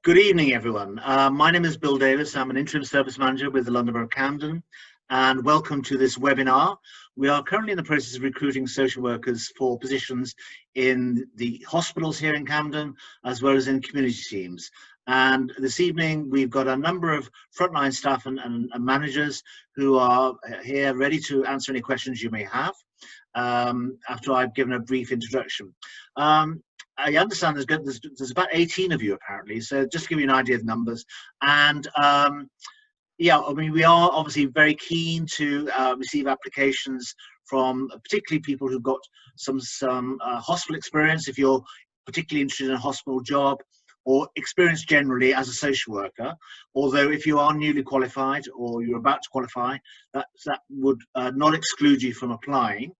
Good evening, everyone. My name is Bill Davis. I'm an interim service manager with the London Borough of Camden, and welcome to this webinar. We are currently in the process of recruiting social workers for positions in the hospitals here in Camden, as well as in community teams. And this evening, we've got a number of frontline staff and managers who are here ready to answer any questions you may have after I've given a brief introduction. I understand there's about 18 of you apparently, so just to give you an idea of numbers. And yeah, I mean, we are obviously very keen to receive applications from particularly people who've got some hospital experience, if you're particularly interested in a hospital job, or experience generally as a social worker. Although if you are newly qualified or you're about to qualify, that would not exclude you from applying.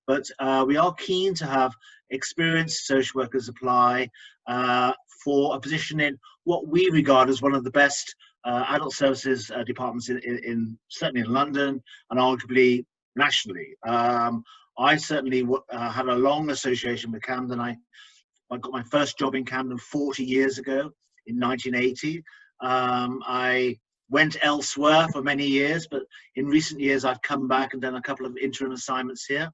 But we are keen to have experienced social workers apply for a position in what we regard as one of the best adult services departments certainly in London and arguably nationally. I certainly had a long association with Camden. I got my first job in Camden 40 years ago in 1980. I went elsewhere for many years, but in recent years I've come back and done a couple of interim assignments here.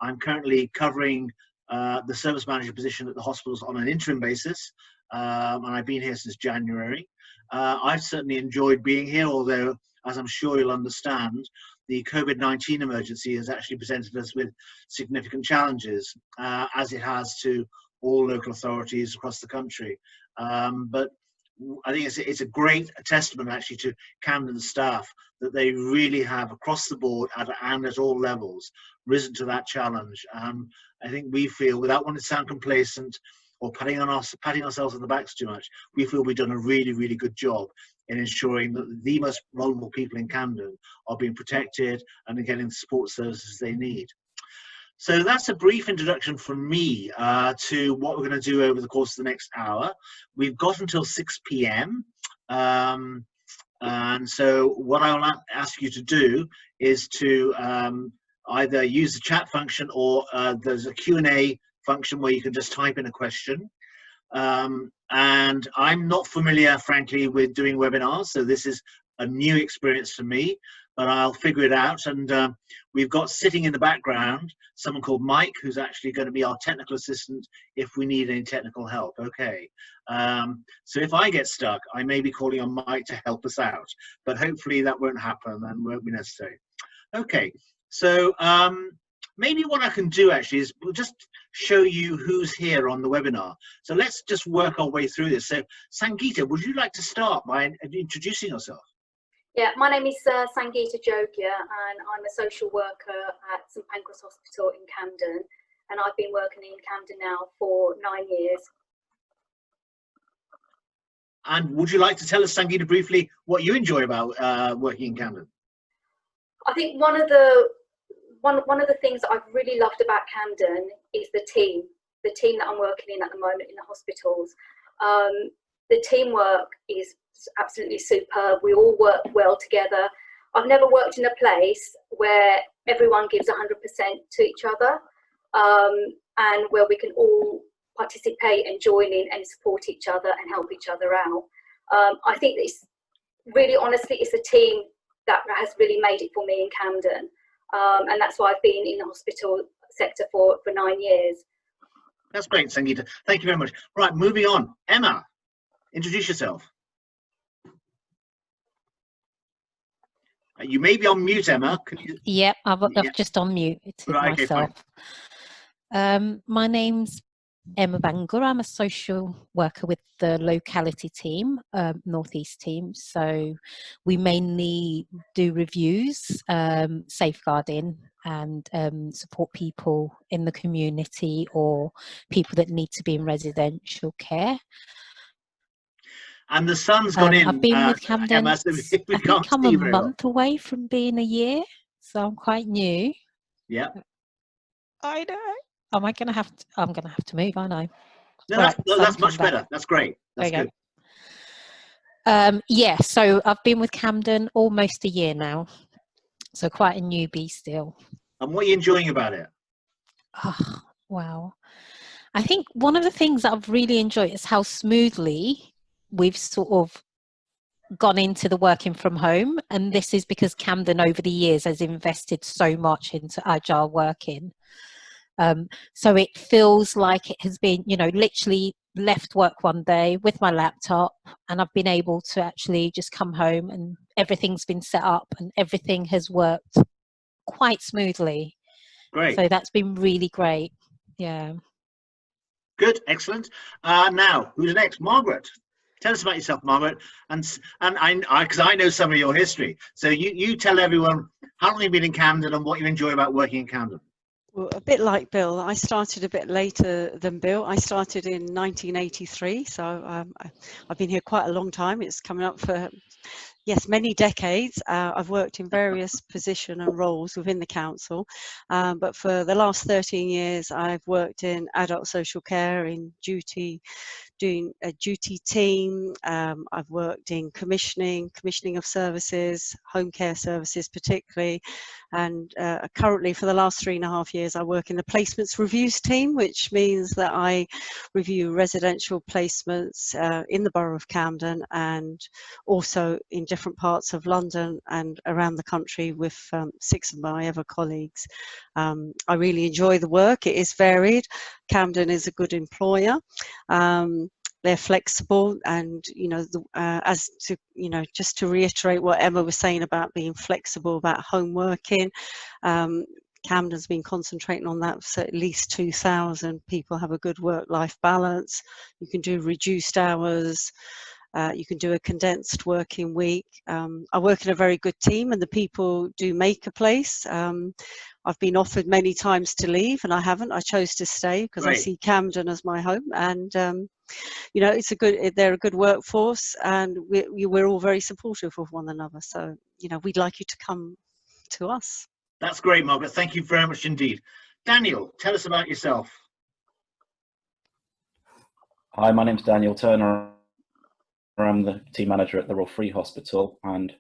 I'm currently covering the service manager position at the hospitals on an interim basis, and I've been here since January. I've certainly enjoyed being here, although, as I'm sure you'll understand, the COVID-19 emergency has actually presented us with significant challenges, as it has to all local authorities across the country. But I think it's a great testament actually to Camden staff that they really have across the board and at all levels risen to that challenge. I think we feel, without wanting to sound complacent or patting ourselves on the backs too much, we feel we've done a really, really good job in ensuring that the most vulnerable people in Camden are being protected and are getting the support services they need. So that's a brief introduction from me to what we're going to do over the course of the next hour. We've got until 6 p.m. And so what I'll ask you to do is to either use the chat function or there's a Q&A function where you can just type in a question. And I'm not familiar, frankly, with doing webinars, so this is a new experience for me, but I'll figure it out. And we've got sitting in the background someone called Mike, who's actually going to be our technical assistant if we need any technical help. Okay. So if I get stuck, I may be calling on Mike to help us out, but hopefully that won't happen and won't be necessary. Okay. So maybe what I can do actually is we'll just show you who's here on the webinar. So let's just work our way through this. So Sangeeta, would you like to start by introducing yourself? Yeah, my name is Sangeeta Jogia, and I'm a social worker at St Pancras Hospital in Camden, and I've been working in Camden now for 9 years. And would you like to tell us, Sangeeta, briefly what you enjoy about working in Camden? I think one of the things that I've really loved about Camden is the team that I'm working in at the moment in the hospitals. The teamwork is absolutely superb. We all work well together. I've never worked in a place where everyone gives 100% to each other, and where we can all participate and join in and support each other and help each other out. I think it's really, honestly, it's a team that has really made it for me in Camden, and that's why I've been in the hospital sector for 9 years. That's great, Sangeeta. Thank you very much. Right, moving on. Emma, introduce yourself. You may be on mute, Emma. Can you... Yep, I've just unmuted myself. Okay, my name's Emma Bangor. I'm a social worker with the locality team, Northeast team. So we mainly do reviews, safeguarding, and support people in the community or people that need to be in residential care. And the sun's gone in. I've been with Camden. Emma, so I think I'm a month away from being a year, so I'm quite new. Yeah. I know. I'm gonna have to move. I know. No, that's much better. That's great. That's good. Yeah. So I've been with Camden almost a year now, so quite a newbie still. And what are you enjoying about it? Oh, wow. I think one of the things that I've really enjoyed is how smoothly we've sort of gone into the working from home, and this is because Camden over the years has invested so much into agile working. So it feels like it has been, you know, literally left work one day with my laptop, and I've been able to actually just come home and everything's been set up and everything has worked quite smoothly. Great. So that's been really great. Yeah. Good, excellent. Now, who's next? Margaret. Tell us about yourself, Margaret. And because I know some of your history. So you tell everyone how long you've been in Camden and what you enjoy about working in Camden. Well, a bit like Bill, I started a bit later than Bill. I started in 1983, so I've been here quite a long time. It's coming up for, yes, many decades. I've worked in various positions and roles within the council, but for the last 13 years, I've worked in adult social care, in doing a duty team. I've worked in commissioning of services, home care services particularly, and currently for the last 3.5 years I work in the placements reviews team, which means that I review residential placements in the Borough of Camden and also in different parts of London and around the country with 6 of my other colleagues. I really enjoy the work. It is varied. Camden is a good employer. They're flexible, and as to just to reiterate what Emma was saying about being flexible about home working, Camden's been concentrating on that, so at least 2,000 people have a good work-life balance. You can do reduced hours. You can do a condensed working week. I work in a very good team, and the people do make a place. I've been offered many times to leave, and I haven't. I chose to stay because I see Camden as my home, and they're a good workforce, and we're all very supportive of one another. So we'd like you to come to us. That's great, Margaret. Thank you very much indeed. Daniel, tell us about yourself. Hi, my name's Daniel Turner. I'm the team manager at the Royal Free Hospital, and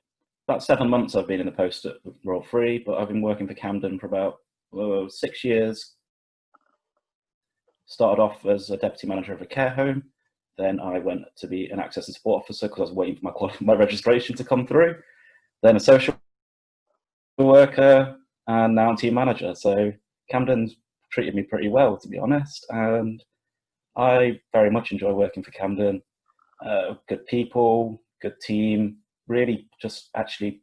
about 7 months I've been in the post at Royal Free, but I've been working for Camden for about 6 years. Started off as a deputy manager of a care home, then I went to be an access and support officer because I was waiting for my registration to come through, then a social worker, and now I'm team manager. So Camden's treated me pretty well, to be honest, and I very much enjoy working for Camden. Good people, good team, really just actually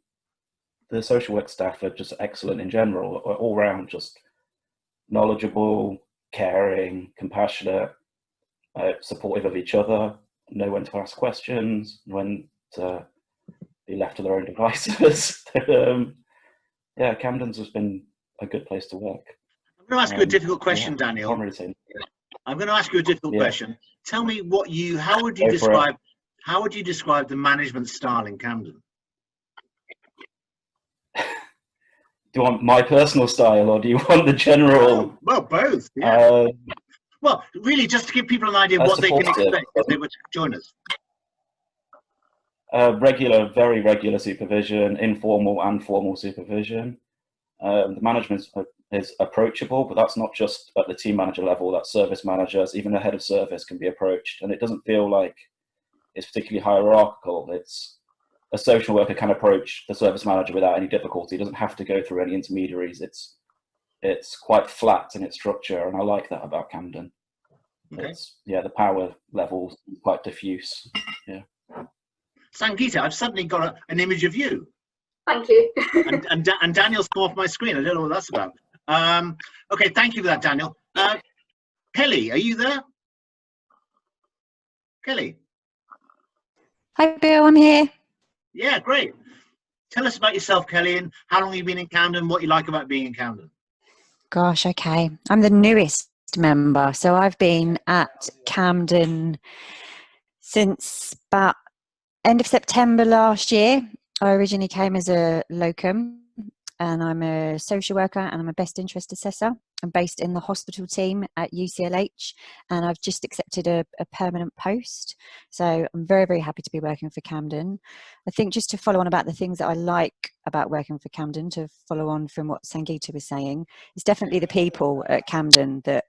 the social work staff are just excellent in general, all round, just knowledgeable, caring, compassionate, supportive of each other, know when to ask questions, when to be left to their own devices. Yeah, Camden's has been a good place to work. I'm going to ask you a difficult question, Daniel. Can't really say. I'm going to ask you a difficult question. Tell me how would you describe the management style in Camden? Do you want my personal style, or do you want the general? Well, both. Yeah. Well, really, just to give people an idea of what they can expect if they were to join us. Very regular supervision, informal and formal supervision. The management is approachable, but that's not just at the team manager level. That's service managers, even the head of service can be approached, and it doesn't feel like it's particularly hierarchical. It's a social worker can approach the service manager without any difficulty. It doesn't have to go through any intermediaries. It's quite flat in its structure, and I like that about Camden. Okay. The power levels quite diffuse. Yeah. Sangeeta, I've suddenly got an image of you. Thank you. and Daniel's come off my screen. I don't know what that's about. Okay, thank you for that, Daniel. Kelly, are you there? Kelly. Hi, Bill. I'm here. Yeah, great. Tell us about yourself, Kelly, and how long you've been in Camden, what you like about being in Camden. Gosh, okay. I'm the newest member, so I've been at Camden since about end of September last year. I originally came as a locum, and I'm a social worker and I'm a best interest assessor. I'm based in the hospital team at UCLH, and I've just accepted a permanent post. So I'm very, very happy to be working for Camden. I think just to follow on about the things that I like about working for Camden, to follow on from what Sangeeta was saying, it's definitely the people at Camden that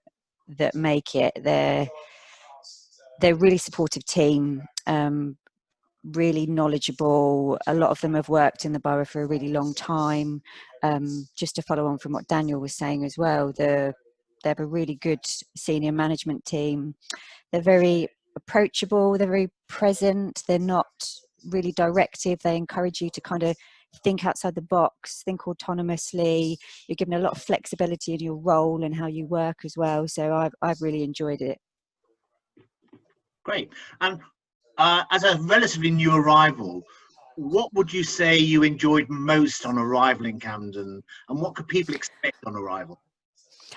make it. they're a really supportive team, really knowledgeable. A lot of them have worked in the borough for a really long time. Just to follow on from what Daniel was saying as well, they have a really good senior management team. They're very approachable, they're very present, they're not really directive. They encourage you to kind of think outside the box, think autonomously. You're given a lot of flexibility in your role and how you work as well. So I've really enjoyed it. Great. And as a relatively new arrival, what would you say you enjoyed most on arrival in Camden, and what could people expect on arrival?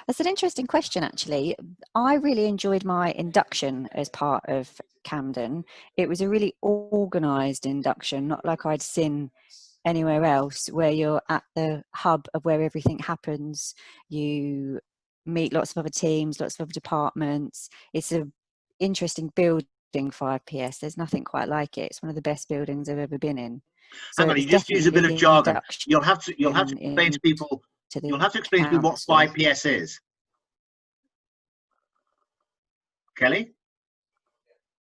That's an interesting question, actually. I really enjoyed my induction as part of Camden. It was a really organised induction, not like I'd seen anywhere else, where you're at the hub of where everything happens. You meet lots of other teams, lots of other departments. It's an interesting building, 5PS. There's nothing quite like it. It's one of the best buildings I've ever been in. So hang on, you just use a bit of jargon. You'll have to explain to people. You'll have to explain to people what 5PS is. Kelly,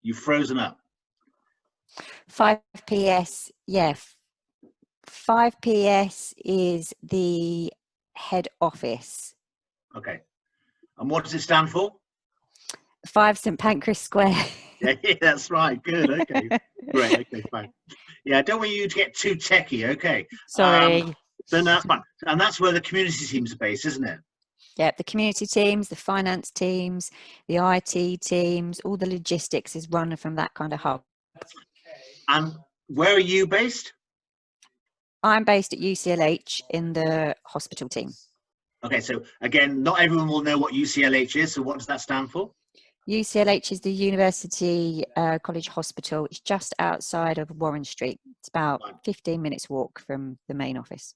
you've frozen up. 5PS, yeah. 5PS is the head office. Okay. And what does it stand for? 5 St Pancras Square. Yeah, that's right. Good. Okay. Great. Okay, fine. Yeah, I don't want you to get too techie. Okay. Sorry. Then that's fine. And that's where the community teams are based, isn't it? Yeah, the community teams, the finance teams, the IT teams, all the logistics is run from that kind of hub. And where are you based? I'm based at UCLH in the hospital team. Okay, so again, not everyone will know what UCLH is, so what does that stand for? UCLH is the University College Hospital. It's just outside of Warren Street. It's about 15 minutes walk from the main office.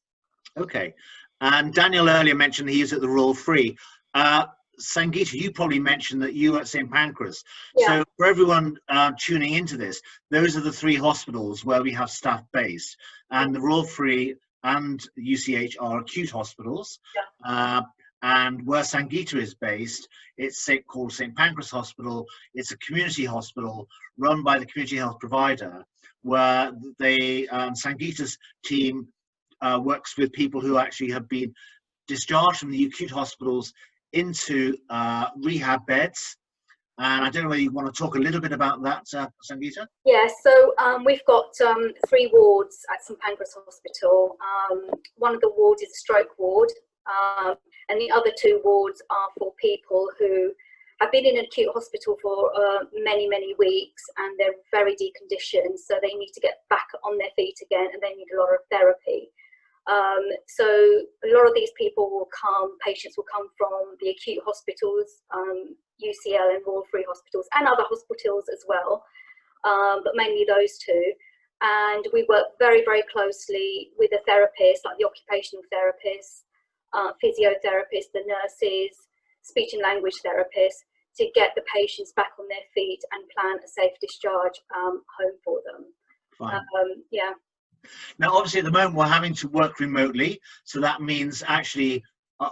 Okay. And Daniel earlier mentioned he is at the Royal Free. Sangeeta, you probably mentioned that you were at St Pancras. Yeah. So for everyone tuning into this, those are the 3 hospitals where we have staff based. And the Royal Free and UCH are acute hospitals. Yeah. And where Sangeeta is based, it's called St Pancras Hospital. It's a community hospital run by the community health provider, where Sangeeta's team works with people who actually have been discharged from the acute hospitals into rehab beds. And I don't know whether you want to talk a little bit about that, Sangeeta? Yeah, so we've got 3 wards at St Pancras Hospital. One of the wards is a stroke ward, and the other 2 wards are for people who have been in an acute hospital for many, many weeks, and they're very deconditioned, so they need to get back on their feet again, and they need a lot of therapy. So a lot of these patients will come from the acute hospitals, UCL and Royal Free hospitals, and other hospitals as well, but mainly those 2. And we work very, very closely with the therapists, like the occupational therapists, physiotherapists, the nurses, speech and language therapists, to get the patients back on their feet and plan a safe discharge home for them. Fine. Yeah. Now, obviously, at the moment, we're having to work remotely. So that means actually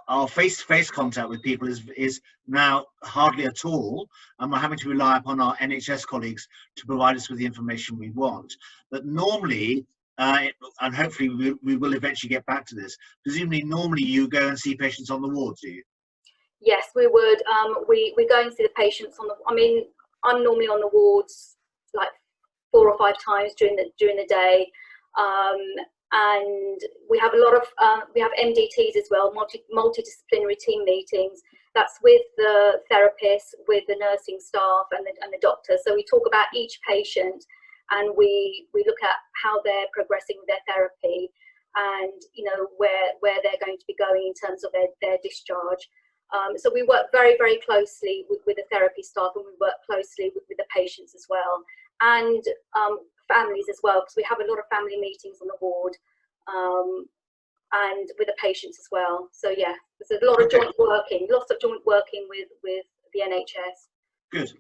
our face-to-face contact with people is now hardly at all. And we're having to rely upon our NHS colleagues to provide us with the information we want. But normally, and hopefully we will eventually get back to this, presumably normally you go and see patients on the wards, do you? Yes, we would. We go and see the patients on the, I mean, I'm normally on the wards like 4 or 5 times during the day. And we have a lot of we have MDTs as well, multidisciplinary team meetings. That's with the therapists, with the nursing staff, and the doctors. So we talk about each patient, and we look at how they're progressing with their therapy, and where they're going to be going in terms of their discharge. So we work very, very closely with the therapy staff, and we work closely with the patients as well, and families as well, because we have a lot of family meetings on the ward, and with the patients as well. So yeah, there's a lot of joint working, lots of joint working with the NHS. Good.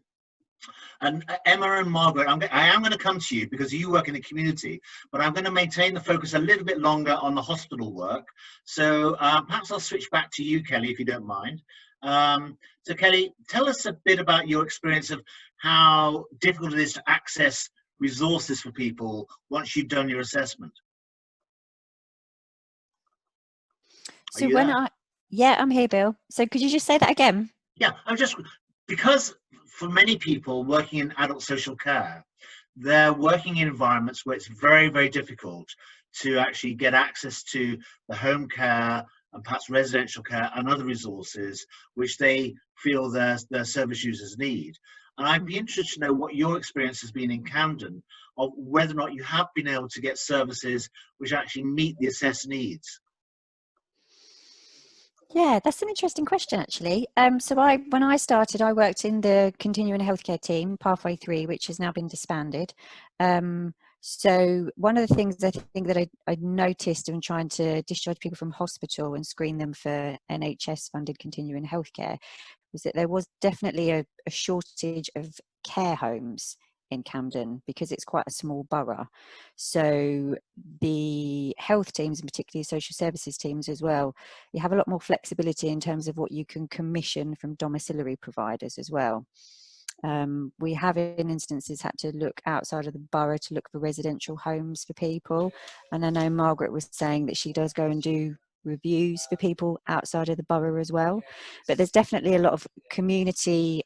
And Emma and Margaret, I am going to come to you because you work in the community, but I'm going to maintain the focus a little bit longer on the hospital work. So perhaps I'll switch back to you, Kelly, if you don't mind. So Kelly, tell us a bit about your experience of how difficult it is to access resources for people once you've done your assessment? So yeah, I'm here, Bill. So could you just say that again? Yeah, because for many people working in adult social care, they're working in environments where it's very, very difficult to actually get access to the home care and perhaps residential care and other resources which they feel their service users need. And I'd be interested to know what your experience has been in Camden, of whether or not you have been able to get services which actually meet the assessed needs. Yeah, that's an interesting question, actually. So when I started, I worked in the continuing healthcare team, Pathway 3, which has now been disbanded. So one of the things I think that I noticed when trying to discharge people from hospital and screen them for NHS-funded continuing healthcare was that there was definitely a shortage of care homes in Camden because it's quite a small borough. So the health teams, and particularly social services teams as well, you have a lot more flexibility in terms of what you can commission from domiciliary providers as well. We have in instances had to look outside of the borough to look for residential homes for people, and I know Margaret was saying that she does go and do reviews for people outside of the borough as well. But there's definitely a lot of community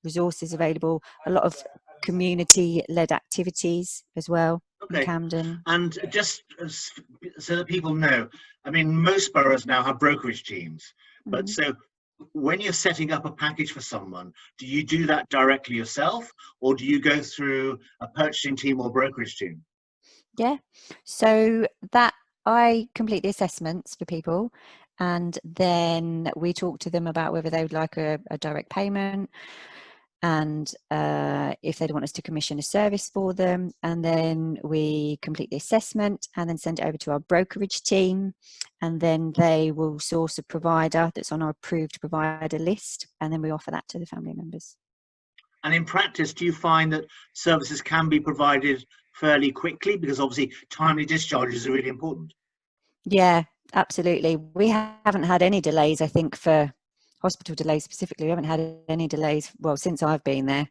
resources available, a lot of community-led activities as well in Camden. And just so that people know, I mean, most boroughs now have brokerage teams, but so when you're setting up a package for someone, do you do that directly yourself, or do you go through a purchasing team or brokerage team? Yeah, so that I complete the assessments for people, and then we talk to them about whether they would like a direct payment, and if they'd want us to commission a service for them, and then we complete the assessment and then send it over to our brokerage team, and then they will source a provider that's on our approved provider list, and then we offer that to the family members. And in practice, do you find that services can be provided fairly quickly? Because obviously timely discharges are really important. Yeah, absolutely. We haven't had any delays, I think, for hospital delays specifically. We haven't had any delays, well, since I've been there.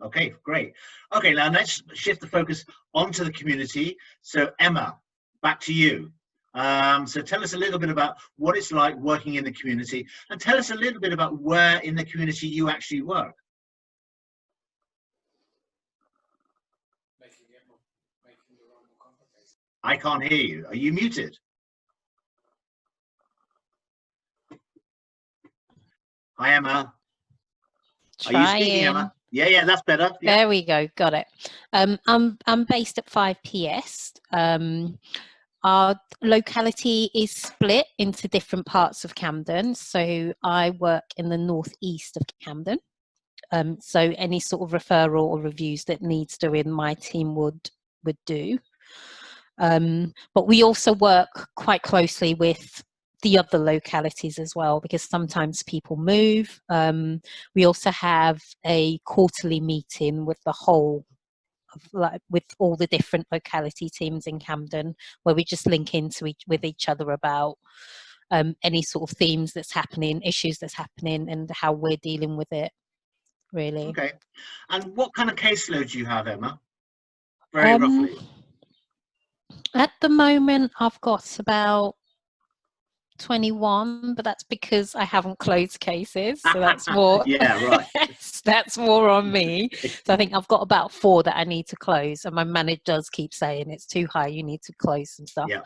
Okay, great. Okay, now let's shift the focus onto the community. So Emma, back to you. So tell us a little bit about what it's like working in the community, and tell us a little bit about where in the community you actually work. I can't hear you. Are you muted? Hi, Emma. Are you speaking, Emma? Yeah, that's better. Yeah. There we go. Got it. I'm based at 5PS. Our locality is split into different parts of Camden. So I work in the northeast of Camden. So any sort of referral or reviews that needs doing, my team would do. But we also work quite closely with the other localities as well, because sometimes people move. We also have a quarterly meeting with the whole of, with all the different locality teams in Camden, where we just link into with each other about any sort of themes that's happening, issues that's happening, and how we're dealing with it, really. Okay. And what kind of caseload do you have, Emma? Very roughly. At the moment, I've got about 21, but that's because I haven't closed cases, so that's more. Yeah, right. That's more on me. So I think I've got about 4 that I need to close, and my manager does keep saying it's too high, you need to close some stuff. Yeah.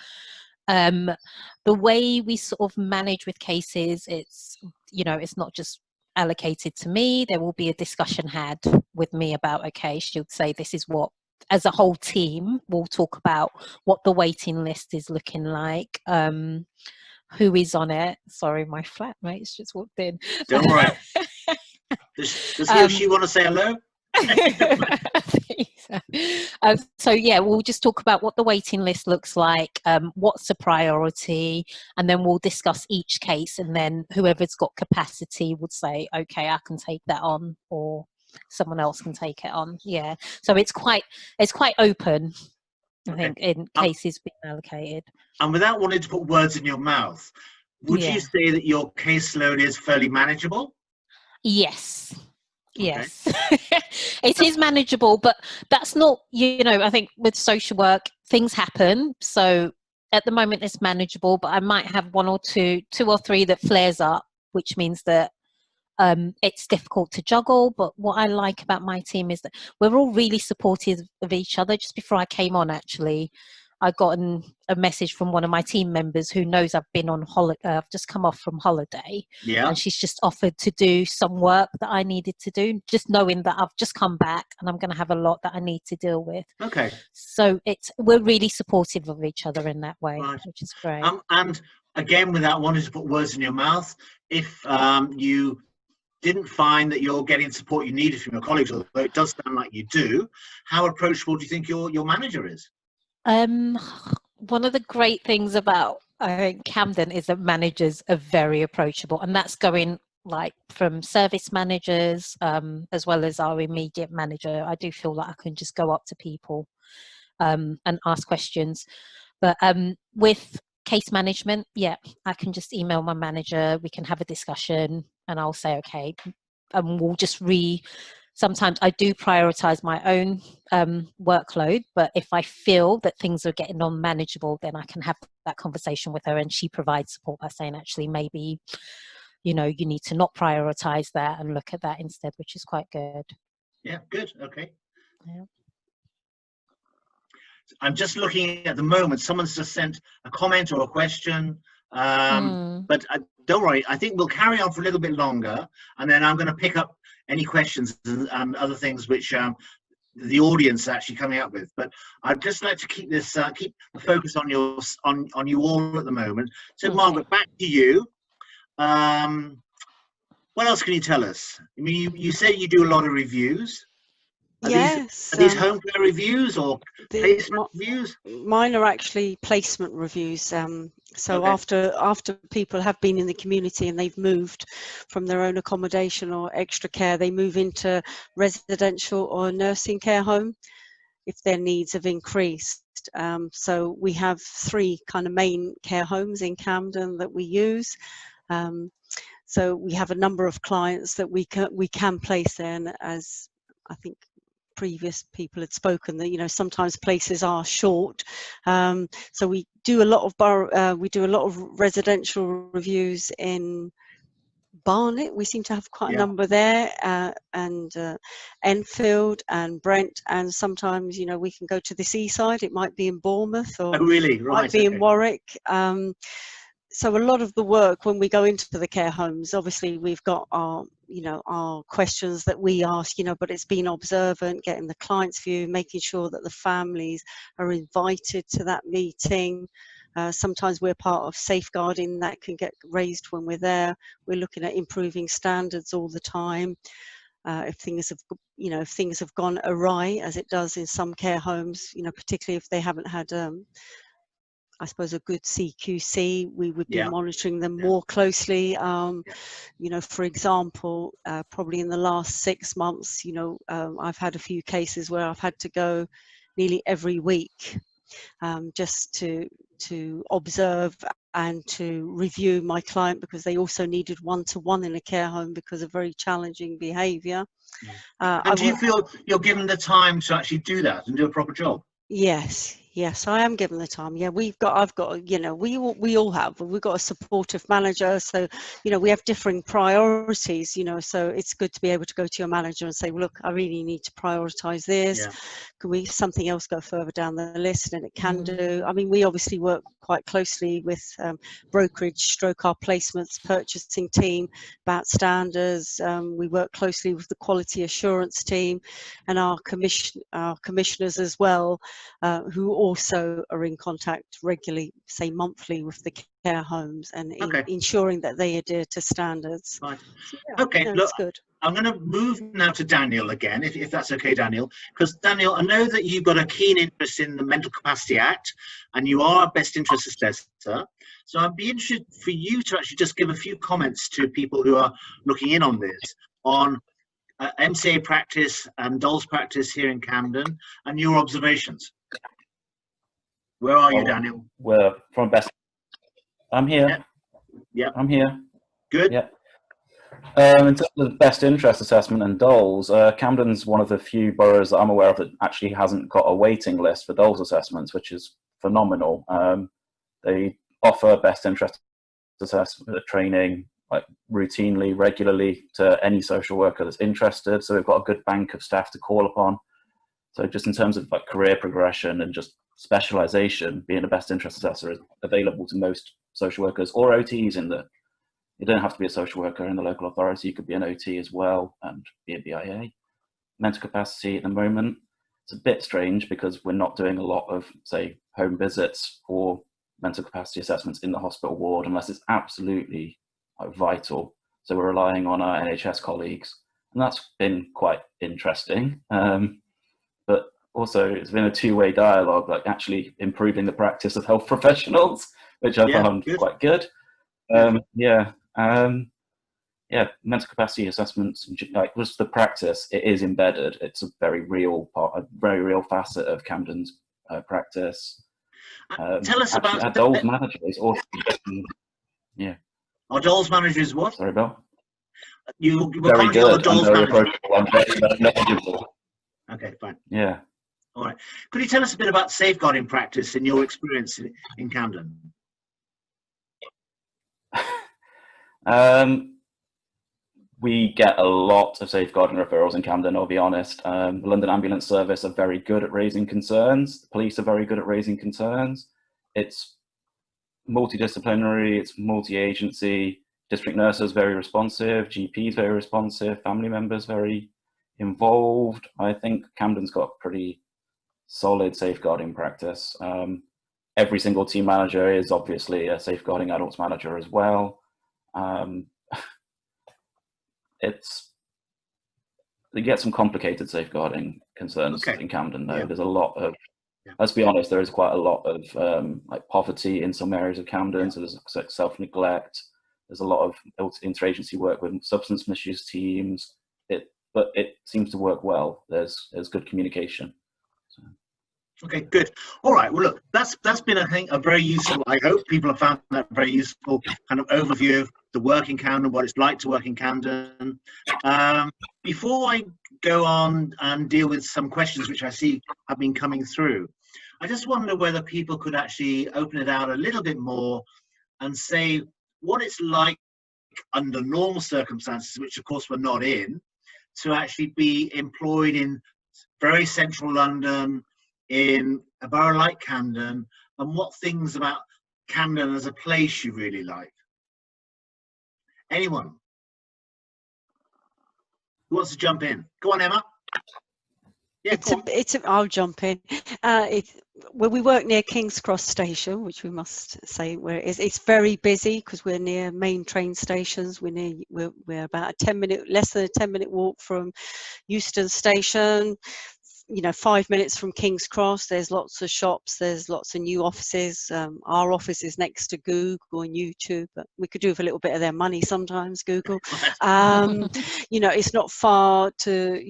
The way we sort of manage with cases, it's, you know, it's not just allocated to me. There will be a discussion had with me about, okay, she'll say this is what, as a whole team, we'll talk about what the waiting list is looking like, who is on it. Sorry, my flatmate's just walked in. Don't worry. Does he or she want to say hello? So yeah, we'll just talk about what the waiting list looks like, what's a priority, and then we'll discuss each case, and then whoever's got capacity would say, okay, I can take that on, or someone else can take it on. Yeah, so it's quite open, I think, in cases being allocated. And without wanting to put words in your mouth, would you say that your caseload is fairly manageable? Yes, Yes, it is manageable, but that's not, you know, I think with social work, things happen. So at the moment it's manageable, but I might have two or three that flares up, which means that it's difficult to juggle. But what I like about my team is that we're all really supportive of each other. Just before I came on, actually, I got a message from one of my team members who knows I've been on holiday. I've just come off from holiday, and she's just offered to do some work that I needed to do, just knowing that I've just come back and I'm going to have a lot that I need to deal with. Okay. So we're really supportive of each other in that way, which is great. And again, without wanting to put words in your mouth, if you didn't find that you're getting support you needed from your colleagues, although it does sound like you do, how approachable do you think your manager is? One of the great things about Camden is that managers are very approachable, and that's going like from service managers as well as our immediate manager. I do feel like I can just go up to people and ask questions, but with case management, yeah, I can just email my manager, we can have a discussion, and I'll say okay, and we'll just sometimes I do prioritize my own workload, but if I feel that things are getting unmanageable, then I can have that conversation with her, and she provides support by saying, actually, maybe, you know, you need to not prioritize that and look at that instead, which is quite good. Yeah, good. Okay. Yeah. I'm just looking at the moment, someone's just sent a comment or a question, but don't worry, I think we'll carry on for a little bit longer, and then I'm going to pick up any questions and other things which the audience is actually coming up with. But I'd just like to keep this keep the focus on you all at the moment. So okay. Margaret, back to you. What else can you tell us? I mean, you say you do a lot of reviews. Yes. Are these home care reviews or placement reviews? Mine are actually placement reviews. So okay. after people have been in the community and they've moved from their own accommodation or extra care, they move into residential or nursing care home if their needs have increased. So we have 3 kind of main care homes in Camden that we use. So we have a number of clients that we can place there, and as I think previous people had spoken, that, you know, sometimes places are short, so we do a lot of residential reviews in Barnet. We seem to have quite a number there, and Enfield and Brent, and sometimes, you know, we can go to the seaside. It might be in Bournemouth, or might be in Warwick. So a lot of the work when we go into the care homes, obviously we've got our, you know, our questions that we ask, you know, but it's being observant, getting the client's view, making sure that the families are invited to that meeting. Sometimes we're part of safeguarding that can get raised when we're there. We're looking at improving standards all the time. If things have gone awry, as it does in some care homes, you know, particularly if they haven't had I suppose a good CQC, we would be monitoring them more closely. You know, for example, probably in the last 6 months, you know, I've had a few cases where I've had to go nearly every week just to observe and to review my client, because they also needed one-to-one in a care home because of very challenging behaviour. And do you feel you're given the time to actually do that and do a proper job? Yes, I am given the time. Yeah, I've got, you know, we all have. We've got a supportive manager, so, you know, we have differing priorities, you know, so it's good to be able to go to your manager and say, well, look, I really need to prioritise this. Can something else go further down the list? And it can do. I mean, we obviously work quite closely with brokerage, our placements, purchasing team, about standards. We work closely with the quality assurance team and our commissioners as well, who also are in contact regularly, say monthly, with the care homes and ensuring that they adhere to standards. Right. So, yeah, Look, it's good. I'm going to move now to Daniel again, if that's okay, Daniel, because Daniel, I know that you've got a keen interest in the Mental Capacity Act and you are a best interest assessor. So I'd be interested for you to actually just give a few comments to people who are looking in on this, on MCA practice and DOLS practice here in Camden, and your observations. Where are you, Daniel? We're from best. I'm here. Yeah. I'm here. Good. Yeah. In terms of best interest assessment and DOLS, Camden's one of the few boroughs that I'm aware of that actually hasn't got a waiting list for DOLS assessments, which is phenomenal. They offer best interest assessment training like routinely, regularly to any social worker that's interested. So we've got a good bank of staff to call upon. So just in terms of like career progression and just specialization, being a best interest assessor is available to most social workers or OTs in the. You don't have to be a social worker in the local authority. You could be an OT as well and be a BIA. Mental capacity at the moment, it's a bit strange because we're not doing a lot of, say, home visits or mental capacity assessments in the hospital ward unless it's absolutely vital. So we're relying on our NHS colleagues, and that's been quite interesting. But also it's been a two-way dialogue, like actually improving the practice of health professionals, which I found quite good. Mental capacity assessments, like just the practice, it is embedded. It's a very real part, a very real facet of Camden's practice. Tell us about our DOLS manager is also, Our DOLS manager is what? Sorry, Bill. You were very good. the DOLS very manager. approachable and very knowledgeable. Okay, fine. Yeah. All right. Could you tell us a bit about safeguarding practice in your experience in Camden? We get a lot of safeguarding referrals in Camden, I'll be honest. The London Ambulance Service are very good at raising concerns. The police are very good at raising concerns. It's multidisciplinary, it's multi-agency. District nurses very responsive, GPs very responsive, family members very involved. I think Camden's got pretty solid safeguarding practice. Every single team manager is obviously a safeguarding adults manager as well. You get some complicated safeguarding concerns in Camden though. There's a lot of, let's be honest, there is quite a lot of like poverty in some areas of Camden. So there's like self-neglect. There's a lot of interagency work with substance misuse teams. But it seems to work well. There's good communication. So. Okay, good. All right. Well, look, that's been, I think, a very useful. I hope people have found that very useful kind of overview of the work in Camden, what it's like to work in Camden. Before I go on and deal with some questions which I see have been coming through, I just wonder whether people could actually open it out a little bit more and say what it's like under normal circumstances, which of course we're not in, to actually be employed in very central London, in a borough like Camden, and what things about Camden as a place you really like. Anyone who wants to jump in? Go on, Emma. Yeah, I'll jump in. Well, we work near King's Cross Station, which we must say where it is. It's very busy because we're near main train stations. We're about less than a 10-minute walk from Euston Station. 5 minutes from King's Cross. There's lots of shops, there's lots of new offices. Our office is next to Google and YouTube, but we could do with a little bit of their money sometimes, Google. It's not far to,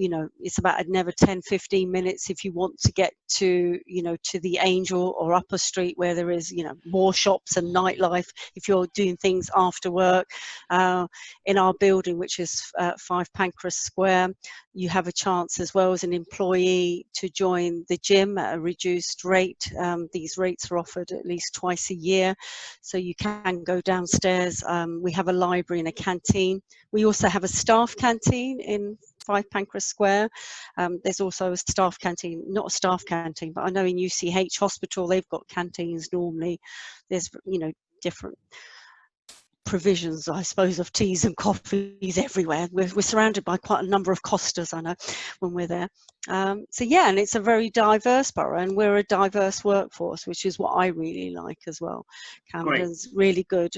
it's about another 10-15 minutes if you want to get to, to the Angel or Upper Street where there is, more shops and nightlife if you're doing things after work. In our building, which is 5 Pancras Square, you have a chance as well as an employee to join the gym at a reduced rate. These rates are offered at least twice a year, so you can go downstairs. We have a library and a canteen. We also have a staff canteen in 5 Pancras Square. There's also a staff canteen, not a staff canteen, but I know in UCH Hospital they've got canteens normally. There's different provisions, I suppose, of teas and coffees everywhere. We're surrounded by quite a number of Costas, I know, when we're there. And it's a very diverse borough, and we're a diverse workforce, which is what I really like as well. Camden's really good,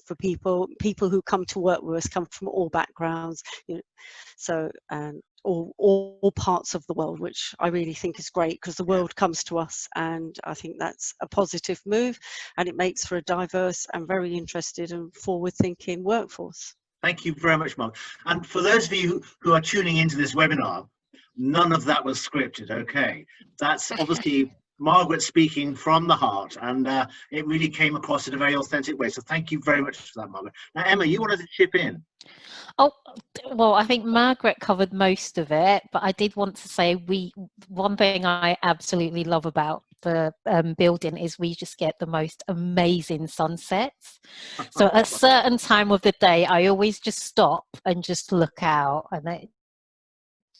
for people who come to work with us come from all backgrounds, and all parts of the world, which I really think is great because the world comes to us, and I think that's a positive move, and it makes for a diverse and very interested and forward-thinking workforce. Thank you very much, Mark. And for those of you who are tuning into this webinar, none of that was scripted, okay? That's obviously Margaret speaking from the heart, and it really came across in a very authentic way. So thank you very much for that, Margaret. Now, Emma, you wanted to chip in. Oh, well, I think Margaret covered most of it, but I did want to say one thing I absolutely love about the building is we just get the most amazing sunsets. So at a certain time of the day, I always just stop and just look out, and it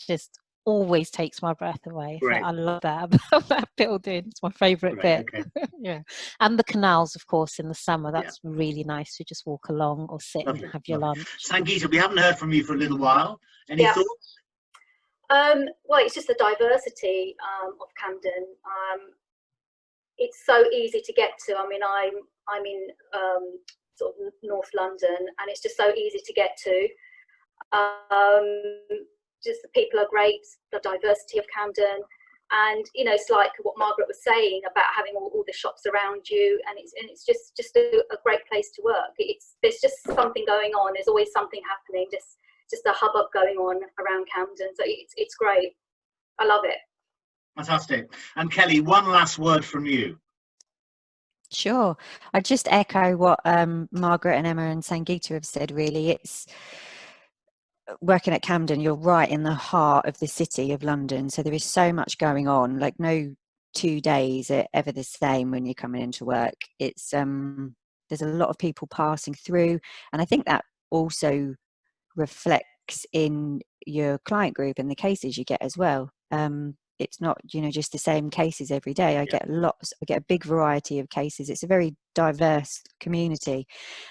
just always takes my breath away. So I love that about that building. It's my favourite bit. Okay. Yeah, and the canals, of course, in the summer. That's really nice to just walk along or sit and have your lunch. Sangeeta, we haven't heard from you for a little while. Any thoughts? Well, it's just the diversity of Camden. It's so easy to get to. I mean, I'm in sort of North London, and it's just so easy to get to. Just the people are great, the diversity of Camden, and you know, it's like what Margaret was saying about having all the shops around you, and it's just a great place to work. There's just something going on. There's always something happening. Just a hubbub going on around Camden. So it's great. I love it. Fantastic. And Kelly, one last word from you. Sure. I just echo what Margaret and Emma and Sangeeta have said, really. It's working at Camden, you're right in the heart of the city of London. So there is so much going on, like no 2 days are ever the same when you're coming into work. It's there's a lot of people passing through. And I think that also reflects in your client group and the cases you get as well. It's not, you know, just the same cases every day. I get a big variety of cases. It's a very diverse community.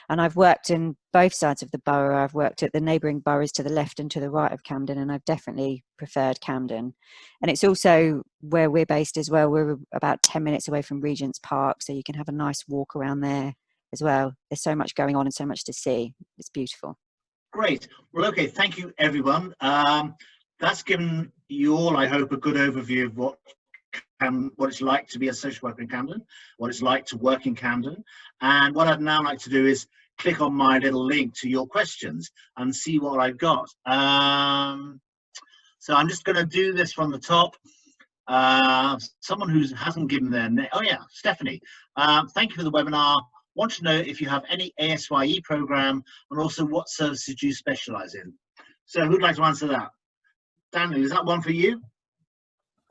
And I've worked in both sides of the borough. I've worked at the neighbouring boroughs to the left and to the right of Camden, and I've definitely preferred Camden. And it's also where we're based as well. We're about 10 minutes away from Regent's Park, so you can have a nice walk around there as well. There's so much going on and so much to see. It's beautiful. Great. Well, okay, thank you, everyone. That's given you all, I hope, a good overview of what it's like to be a social worker in Camden, what it's like to work in Camden. And what I'd now like to do is click on my little link to your questions and see what I've got. So I'm just going to do this from the top. Someone who hasn't given their name. Oh, yeah, Stephanie. Thank you for the webinar. Want to know if you have any ASYE program and also what services do you specialise in? So who'd like to answer that? Stanley, is that one for you?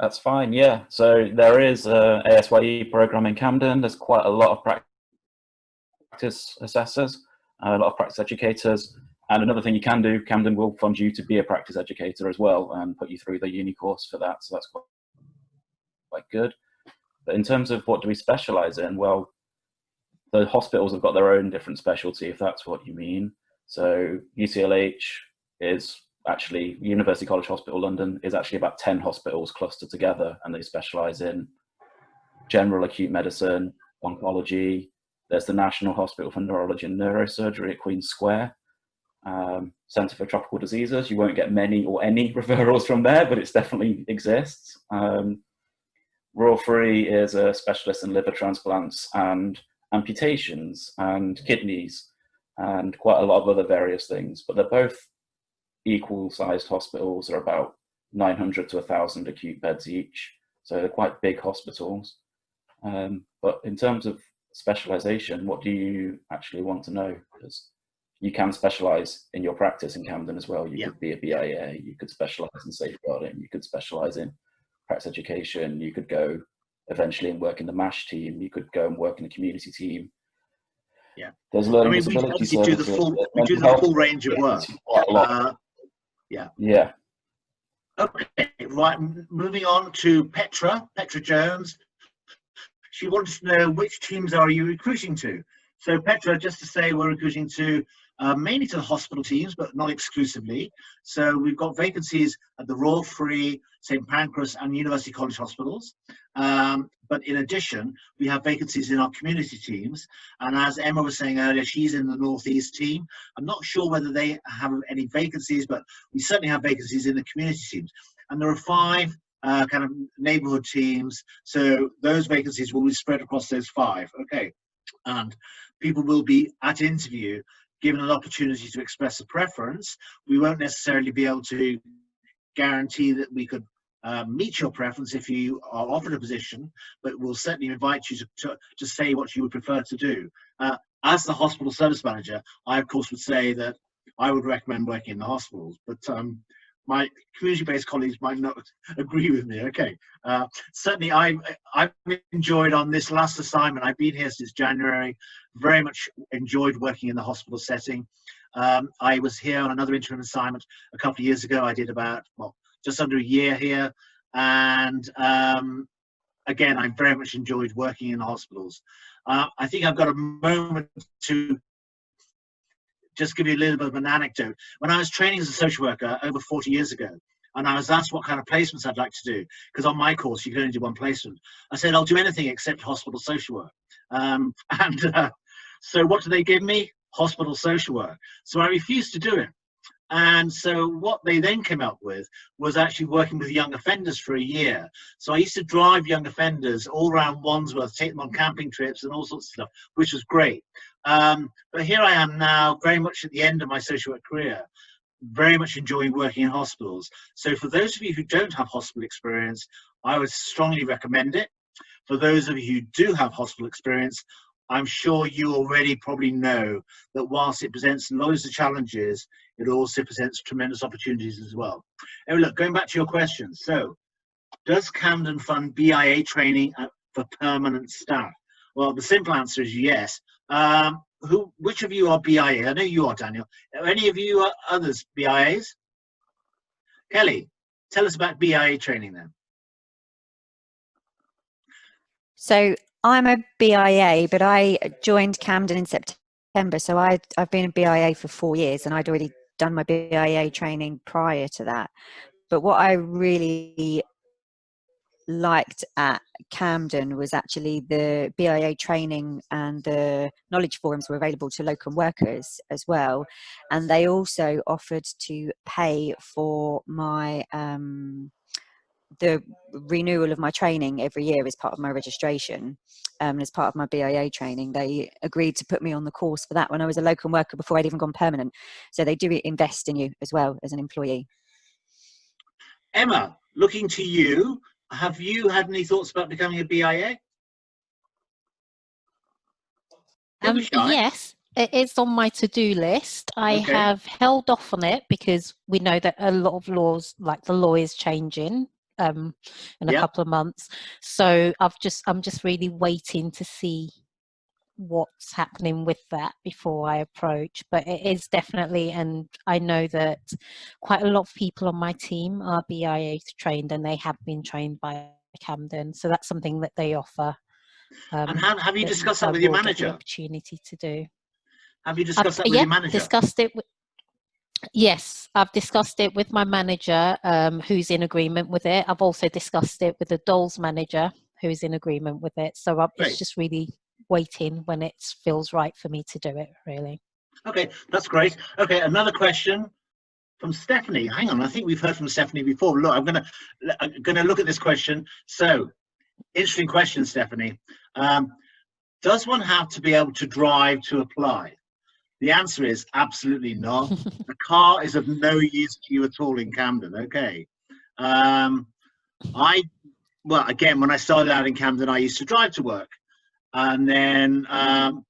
That's fine, yeah. So there is a ASYE program in Camden. There's quite a lot of practice assessors, a lot of practice educators. And another thing you can do, Camden will fund you to be a practice educator as well and put you through the uni course for that. So that's quite good. But in terms of what do we specialise in, well, the hospitals have got their own different specialty, if that's what you mean. So UCLH is actually, University College Hospital London is actually about 10 hospitals clustered together, and they specialise in general acute medicine, oncology. There's the National Hospital for Neurology and Neurosurgery at Queen's Square, Centre for Tropical Diseases. You won't get many or any referrals from there, but it definitely exists. Royal Free is a specialist in liver transplants and amputations and kidneys and quite a lot of other various things, but they're both equal sized hospitals, are about 900 to 1,000 acute beds each, so they're quite big hospitals. But in terms of specialisation, what do you actually want to know? Because you can specialise in your practice in Camden as well. You could be a BIA, you could specialise in safeguarding, you could specialise in practice education, you could go eventually and work in the MASH team, you could go and work in the community team. Yeah, there's learning disability services. We do the full range of work. Yeah. Okay, right. Moving on to Petra Jones. She wanted to know, which teams are you recruiting to? So Petra, just to say, we're recruiting to mainly to the hospital teams, but not exclusively. So we've got vacancies at the Royal Free, St Pancras and University College hospitals. But in addition, we have vacancies in our community teams. And as Emma was saying earlier, she's in the North East team. I'm not sure whether they have any vacancies, but we certainly have vacancies in the community teams. And there are 5 kind of neighbourhood teams. So those vacancies will be spread across those 5. Okay. And people will be at interview given an opportunity to express a preference. We won't necessarily be able to guarantee that we could meet your preference if you are offered a position, but we'll certainly invite you to say what you would prefer to do. As the hospital service manager, I of course would say that I would recommend working in the hospitals, but my community-based colleagues might not agree with me. Okay, certainly I've enjoyed on this last assignment. I've been here since January. Very much enjoyed working in the hospital setting. I was here on another interim assignment a couple of years ago. I did about, well, just under a year here, and again, I very much enjoyed working in hospitals. I think I've got a moment to just give you a little bit of an anecdote. When I was training as a social worker over 40 years ago, and I was asked what kind of placements I'd like to do, because on my course you can only do one placement, I said I'll do anything except hospital social work. So what do they give me? Hospital social work. So I refused to do it. And so what they then came up with was actually working with young offenders for a year. So I used to drive young offenders all around Wandsworth, take them on camping trips and all sorts of stuff, which was great. But here I am now, very much at the end of my social work career, very much enjoying working in hospitals. So for those of you who don't have hospital experience, I would strongly recommend it. For those of you who do have hospital experience, I'm sure you already probably know that whilst it presents loads of challenges, it also presents tremendous opportunities as well. Oh, look, going back to your question. So, does Camden fund BIA training for permanent staff? Well, the simple answer is yes. Which of you are BIA? I know you are, Daniel. Are any of you others BIAs? Kelly, tell us about BIA training then. So I'm a BIA, but I joined Camden in September. So I've been a BIA for 4 years, and I'd already done my BIA training prior to that. But what I really liked at Camden was actually the BIA training, and the knowledge forums were available to locum workers as well. And they also offered to pay for my the renewal of my training every year as part of my registration. As part of my BIA training, they agreed to put me on the course for that when I was a locum worker before I'd even gone permanent. So they do invest in you as well as an employee. Emma, looking to you, have you had any thoughts about becoming a BIA? Yes, it is on my to-do list. I have held off on it because we know that a lot of laws, like the law, is changing in a couple of months. So I'm just really waiting to see what's happening with that before I approach. But it is definitely, and I know that quite a lot of people on my team are BIA trained, and they have been trained by Camden. So that's something that they offer. And have you discussed that with your manager? The opportunity to do. Have you discussed that with your manager? Discussed it. Yes, I've discussed it with my manager, who's in agreement with it. I've also discussed it with the Dole's manager, who's in agreement with it. So it's just really waiting when it feels right for me to do it, really. Okay, that's great. Okay, another question from Stephanie. Hang on, I think we've heard from Stephanie before. Look, I'm gonna look at this question. So, interesting question, Stephanie. Does one have to be able to drive to apply? The answer is absolutely not. The car is of no use to you at all in Camden. Okay. Well, again, when I started out in Camden, I used to drive to work. And then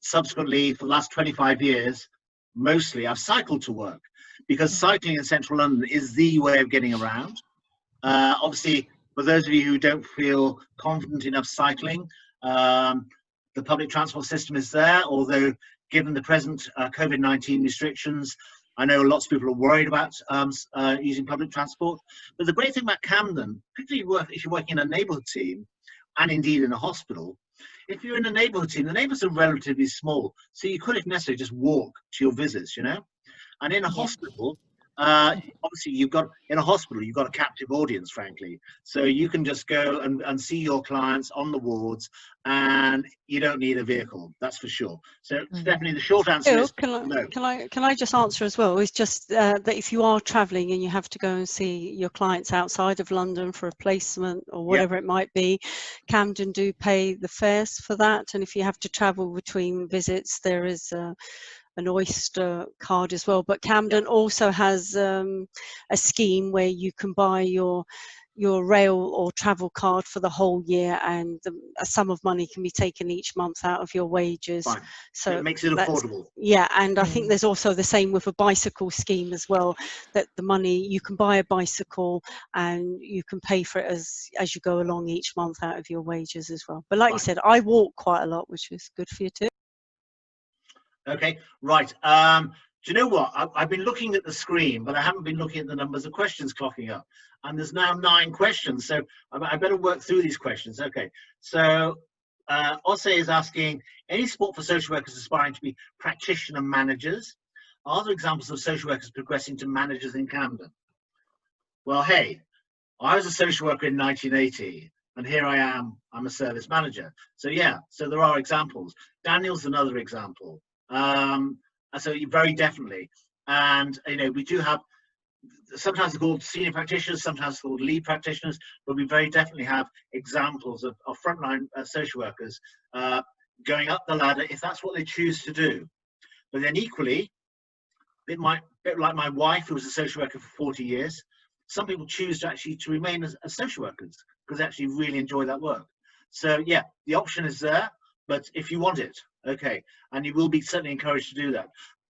subsequently, for the last 25 years, mostly I've cycled to work, because cycling in central London is the way of getting around. Obviously, for those of you who don't feel confident enough cycling, the public transport system is there, although given the present COVID-19 restrictions, I know lots of people are worried about using public transport. But the great thing about Camden, particularly if you're working in a neighbourhood team, and indeed in a hospital, if you're in a neighbourhood team, the neighbours are relatively small, so you could, if necessary, just walk to your visits, you know? And in a hospital, obviously you've got a captive audience, frankly. So you can just go and see your clients on the wards, and you don't need a vehicle, that's for sure. So Stephanie, the short answer is no. Can I just answer as well? It's just that if you are travelling and you have to go and see your clients outside of London for a placement or whatever it might be, Camden do pay the fares for that. And if you have to travel between visits, there is an Oyster card as well. But Camden also has a scheme where you can buy your your rail or travel card for the whole year, and a sum of money can be taken each month out of your wages. Fine. So it makes it affordable. Yeah, and I think there's also the same with a bicycle scheme as well, that the money, you can buy a bicycle and you can pay for it as you go along each month out of your wages as well. But like you said, I walk quite a lot, which is good for you too. Okay, right. Do you know what? I've been looking at the screen, but I haven't been looking at the numbers of questions clocking up. And there's now 9 questions, so I better work through these questions. Okay, so Ose is asking, any support for social workers aspiring to be practitioner managers? Are there examples of social workers progressing to managers in Camden? Well, hey, I was a social worker in 1980, and here I am, I'm a service manager. So yeah, so there are examples. Daniel's another example. So very definitely. And, you know, we do have, sometimes they're called senior practitioners, sometimes called lead practitioners, but we very definitely have examples of frontline social workers going up the ladder if that's what they choose to do. But then equally, bit like my wife, who was a social worker for 40 years, some people choose to remain as social workers because they actually really enjoy that work. So yeah, the option is there, but if you want it, okay, and you will be certainly encouraged to do that.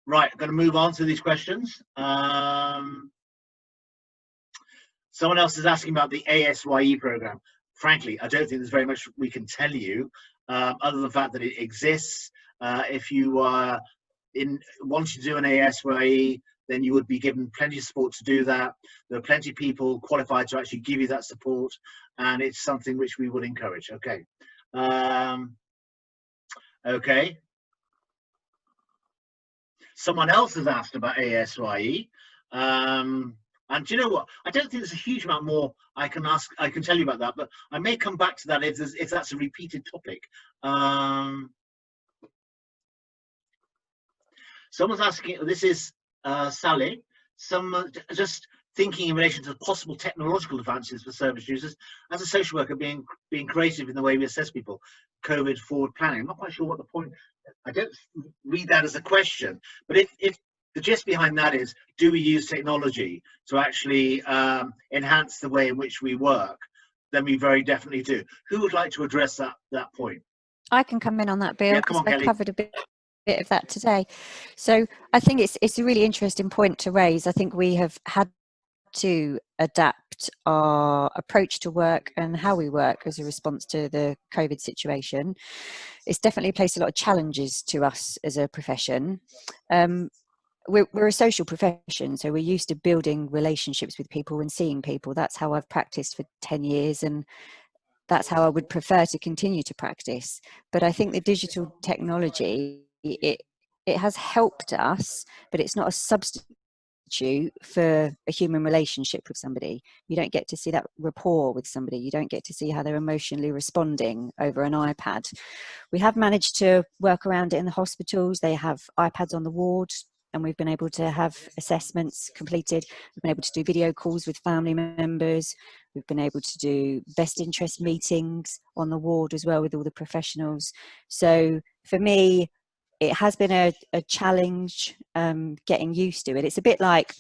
Right, I'm going to move on to these questions. Someone else is asking about the ASYE program. Frankly, I don't think there's very much we can tell you, other than the fact that it exists. If you are wanting to do an ASYE, then you would be given plenty of support to do that. There are plenty of people qualified to actually give you that support, and it's something which we would encourage. Okay. Okay. Someone else has asked about ASYE. And do you know what? I don't think there's a huge amount more I can tell you about that, but I may come back to that if that's a repeated topic. Someone's asking, this is Sally, someone just thinking in relation to possible technological advances for service users. As a social worker, being creative in the way we assess people, COVID forward planning. I'm not quite sure what the point, I don't read that as a question, but if the gist behind that is, do we use technology to actually enhance the way in which we work, then we very definitely do. Who would like to address that point? I can come in on that, Bill, because I covered a bit of that today. So I think it's a really interesting point to raise. I think we have had to adapt our approach to work and how we work as a response to the COVID situation. It's definitely placed a lot of challenges to us as a profession. We're a social profession, so we're used to building relationships with people and seeing people. That's how I've practiced for 10 years, and that's how I would prefer to continue to practice. But I think the digital technology, it has helped us, but it's not a substitute for a human relationship with somebody. You don't get to see that rapport with somebody. You don't get to see how they're emotionally responding over an iPad. We have managed to work around it in the hospitals. They have iPads on the ward, and we've been able to have assessments completed. We've been able to do video calls with family members. We've been able to do best interest meetings on the ward as well with all the professionals. So for me, it has been a challenge getting used to it. It's a bit like,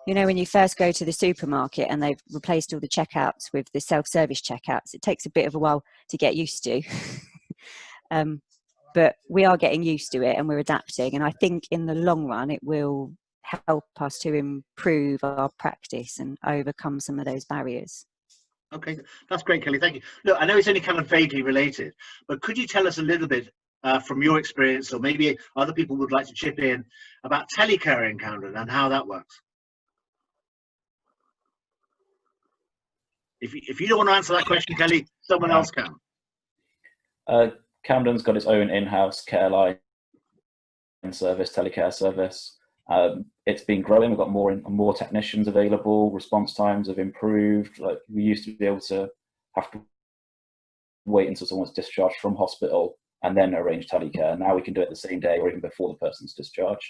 you know, when you first go to the supermarket and they've replaced all the checkouts with the self-service checkouts, it takes a bit of a while to get used to. But we are getting used to it and we're adapting. And I think in the long run, it will help us to improve our practice and overcome some of those barriers. Okay, that's great, Kelly. Thank you. Look, I know it's only kind of vaguely related, but could you tell us a little bit from your experience, or maybe other people would like to chip in, about telecare in Camden and how that works? If you don't want to answer that question, Kelly, someone else can. Camden's got its own in-house care line service, telecare service. It's been growing. We've got more technicians available. Response times have improved. Like, we used to be able to have to wait until someone's discharged from hospital and then arrange telecare. Now we can do it the same day or even before the person's discharged.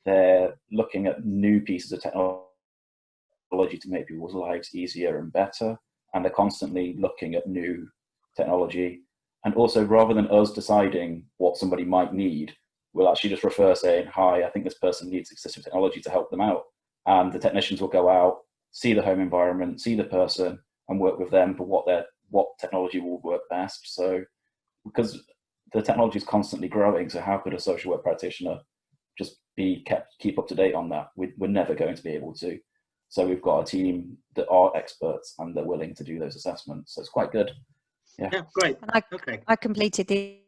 They're looking at new pieces of technology to make people's lives easier and better, and they're constantly looking at new technology. And also, rather than us deciding what somebody might need, we'll actually just refer saying, hi, I think this person needs assistive technology to help them out. And the technicians will go out, see the home environment, see the person, and work with them for what technology will work best. So because the technology is constantly growing, so how could a social work practitioner just keep up to date on that? We're never going to be able to. So we've got a team that are experts and they're willing to do those assessments. So it's quite good. Yeah, great. And I completed the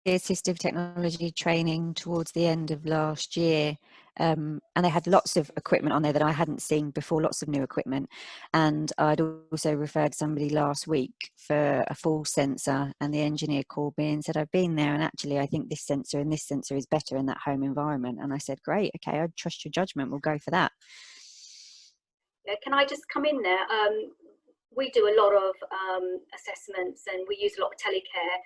assistive technology training towards the end of last year, and they had lots of equipment on there that I hadn't seen before, lots of new equipment. And I'd also referred somebody last week for a full sensor, and the engineer called me and said, I've been there and actually I think this sensor and this sensor is better in that home environment. And I said, great, okay, I trust your judgment, we'll go for that. Yeah, can I just come in there? We do a lot of assessments, and we use a lot of telecare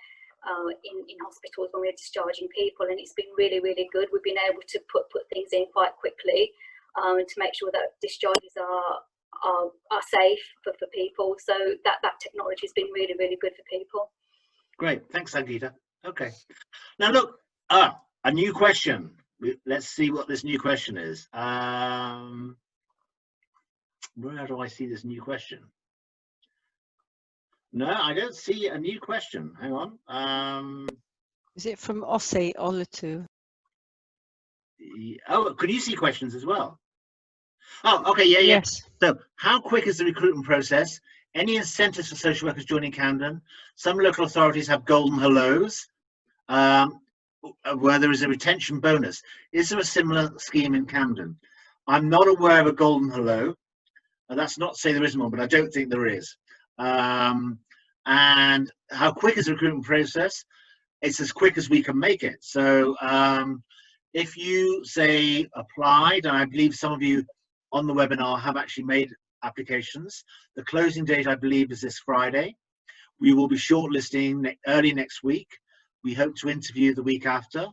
in hospitals when we're discharging people, and it's been really, really good. We've been able to put things in quite quickly to make sure that discharges are safe for people. So that technology has been really, really good for people. Great, thanks, Sangeeta. Okay, now look, a new question. Let's see what this new question is. Where do I see this new question? No, I don't see a new question. Hang on. Is it from Osei Olutu? Oh, can you see questions as well? Oh, okay, yeah. Yes. So, how quick is the recruitment process? Any incentives for social workers joining Camden? Some local authorities have golden hellos, where there is a retention bonus. Is there a similar scheme in Camden? I'm not aware of a golden hello. That's not to say there isn't one, but I don't think there is. And how quick is the recruitment process? It's as quick as we can make it. So if you say applied, and I believe some of you on the webinar have actually made applications, the closing date I believe is this Friday. We will be shortlisting early next week. We hope to interview the week after.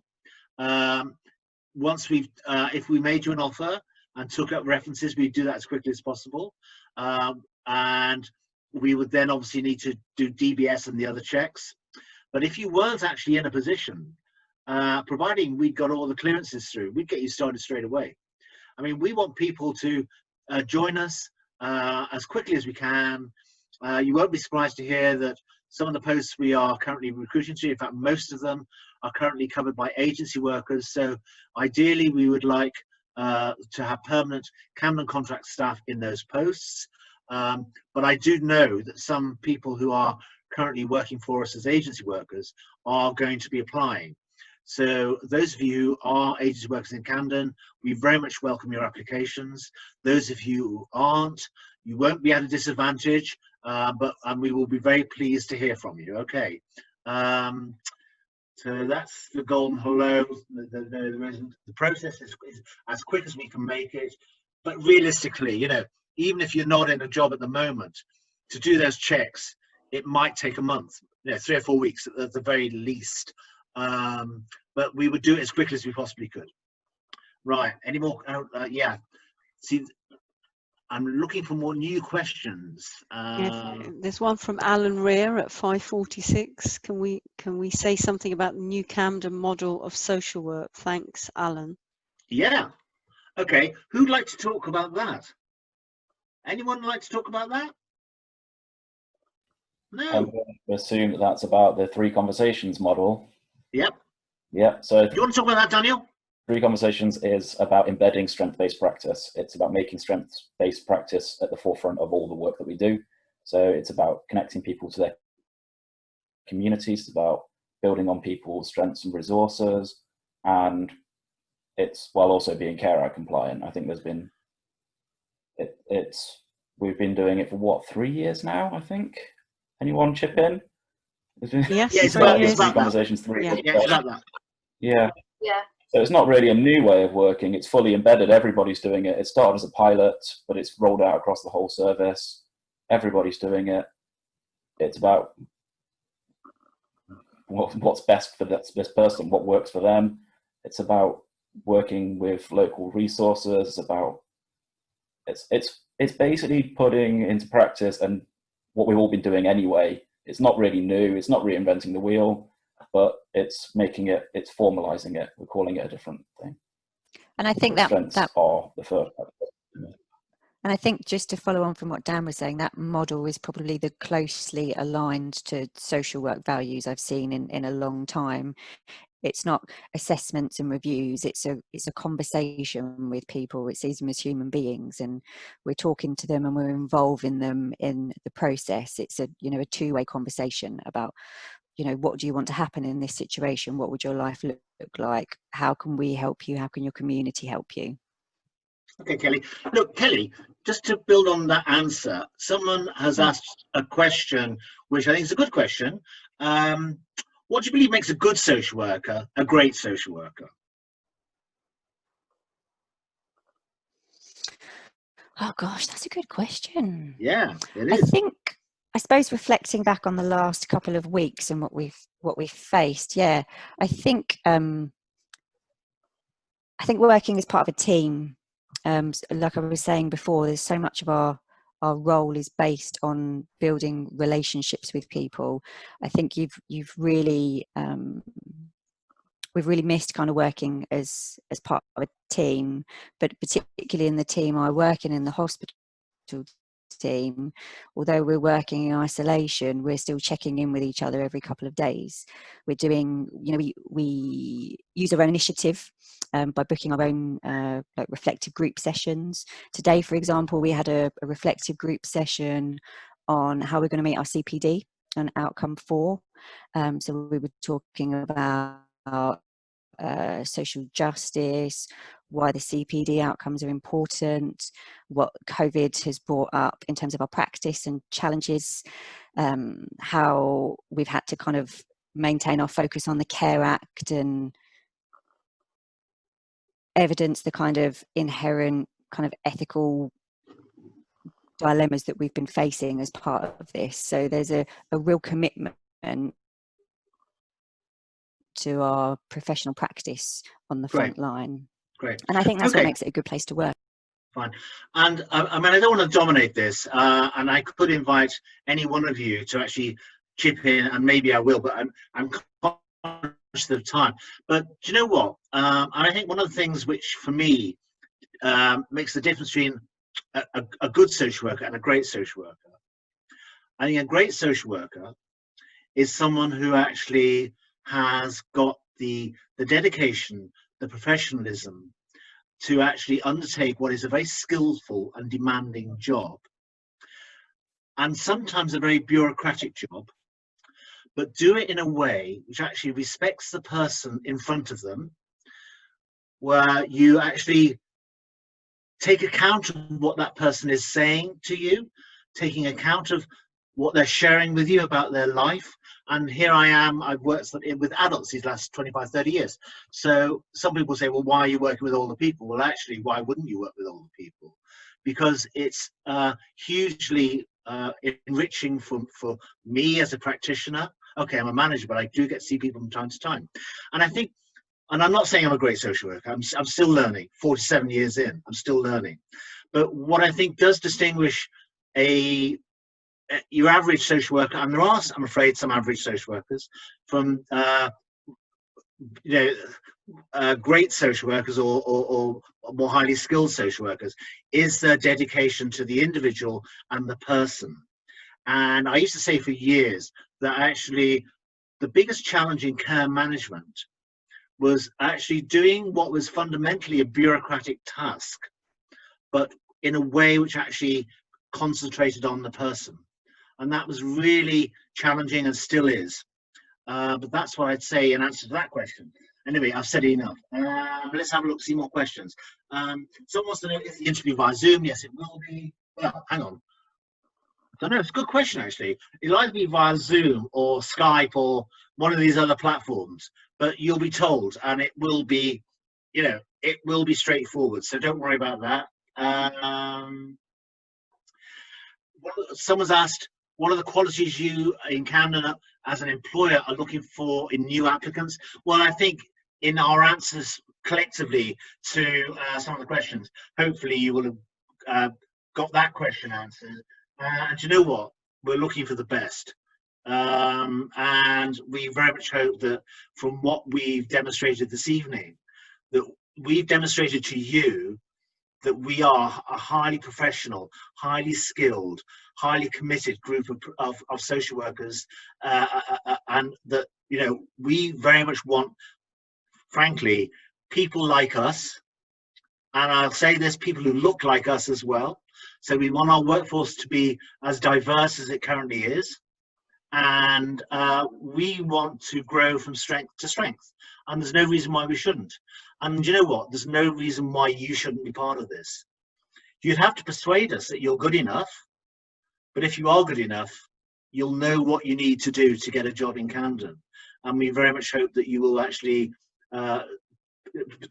Once if we made you an offer and took up references, we'd do that as quickly as possible. And we would then obviously need to do DBS and the other checks. But if you weren't actually in a position, providing we'd got all the clearances through, we'd get you started straight away. I mean, we want people to join us as quickly as we can. You won't be surprised to hear that some of the posts we are currently recruiting to, in fact, most of them are currently covered by agency workers. So ideally, we would like to have permanent Camden contract staff in those posts. But I do know that some people who are currently working for us as agency workers are going to be applying. So those of you who are agency workers in Camden, we very much welcome your applications. Those of you who aren't, you won't be at a disadvantage, but we will be very pleased to hear from you. Okay. So that's the golden hello. The process is as quick as we can make it. But realistically, you know, even if you're not in a job at the moment, to do those checks, it might take a month, you know, 3 or 4 weeks at the very least. But we would do it as quickly as we possibly could. Right, any more? Yeah, see, I'm looking for more new questions. Yes, there's one from Alan Rear at 5:46. Can we say something about the new Camden model of social work? Thanks, Alan. Yeah, okay, who'd like to talk about that? Anyone like to talk about that? No. I'm going to assume that that's about the 3 conversations model. Yep. Yeah, so Do you want to talk about that, Daniel? 3 conversations is about embedding strength-based practice. It's about making strength-based practice at the forefront of all the work that we do. So it's about connecting people to their communities. It's about building on people's strengths and resources, and it's while also being care act compliant. I think there's been we've been doing it for what, 3 years now, I think. Anyone chip in? Yes, yeah, it's about conversations 3 yeah. Yeah, it's about that. Yeah. Yeah. So it's not really a new way of working. It's fully embedded. Everybody's doing it. It started as a pilot, but it's rolled out across the whole service. Everybody's doing it. It's about what's best for this person, what works for them. It's about working with local resources. It's about it's basically putting into practice and what we've all been doing anyway. It's not really new. It's not reinventing the wheel, but it's formalizing it. We're calling it a different thing. And I think strengths are the first. And I think just to follow on from what Dan was saying, that model is probably the closely aligned to social work values I've seen in a long time. It's not assessments and reviews, it's a conversation with people. It sees them as human beings, and we're talking to them and we're involving them in the process. It's a two-way conversation about, what do you want to happen in this situation? What would your life look like? How can we help you? How can your community help you? Okay, Kelly. Look, Kelly, just to build on that answer, someone has asked a question, which I think is a good question. What do you believe makes a good social worker a great social worker? Oh gosh, that's a good question. Yeah, it is. I suppose reflecting back on the last couple of weeks and what we've faced, I think working as part of a team, like I was saying before, there's so much of our role is based on building relationships with people. I think you've really we've really missed kind of working as part of a team, but particularly in the team I work in the hospital team, although we're working in isolation, we're still checking in with each other every couple of days. We're doing, we use our own initiative by booking our own reflective group sessions. Today, for example, we had a reflective group session on how we're going to meet our CPD and outcome 4. So we were talking about social justice, why the CPD outcomes are important, what COVID has brought up in terms of our practice and challenges, how we've had to kind of maintain our focus on the Care Act and evidence the kind of inherent kind of ethical dilemmas that we've been facing as part of this. So there's a real commitment to our professional practice on the front line. Great. And I think that's what makes it a good place to work. Fine. And I mean, I don't want to dominate this, and I could invite any one of you to actually chip in, and maybe I will, but I'm conscious of time. But do you know what? And I think one of the things which, for me, makes the difference between a good social worker and a great social worker. I think a great social worker is someone who actually has got the dedication, the professionalism to actually undertake what is a very skillful and demanding job, and sometimes a very bureaucratic job, but do it in a way which actually respects the person in front of them, where you actually take account of what that person is saying to you, taking account of what they're sharing with you about their life. And here I am, I've worked with adults these last 25, 30 years. So some people say, well, why are you working with older people? Well, actually, why wouldn't you work with older people? Because it's hugely enriching for me as a practitioner. Okay, I'm a manager, but I do get to see people from time to time. And I think, and I'm not saying I'm a great social worker, I'm still learning. 47 years in, I'm still learning. But what I think does distinguish your average social worker, and there are, I'm afraid, some average social workers from great social workers or more highly skilled social workers, is their dedication to the individual and the person. And I used to say for years that actually the biggest challenge in care management was actually doing what was fundamentally a bureaucratic task, but in a way which actually concentrated on the person. And that was really challenging and still is. But that's what I'd say in answer to that question. Anyway, I've said enough. Let's have a look, see more questions. Someone wants to know, is the interview via Zoom? Yes, it will be. Well, hang on. I don't know, it's a good question, actually. It'll either be via Zoom or Skype or one of these other platforms, but you'll be told, and it will be, it will be straightforward. So don't worry about that. Someone's asked, what are the qualities you in Camden as an employer are looking for in new applicants? Well, I think in our answers collectively to some of the questions, hopefully you will have got that question answered. And you know what? We're looking for the best. And we very much hope that from what we've demonstrated this evening, that we've demonstrated to you that we are a highly professional, highly skilled, highly committed group of social workers, and that, you know, we very much want, frankly, people like us, and I'll say this, people who look like us as well. So we want our workforce to be as diverse as it currently is, and we want to grow from strength to strength, and there's no reason why we shouldn't. And you know what, there's no reason why you shouldn't be part of this. You'd have to persuade us that you're good enough, but if you are good enough, you'll know what you need to do to get a job in Camden, and we very much hope that you will actually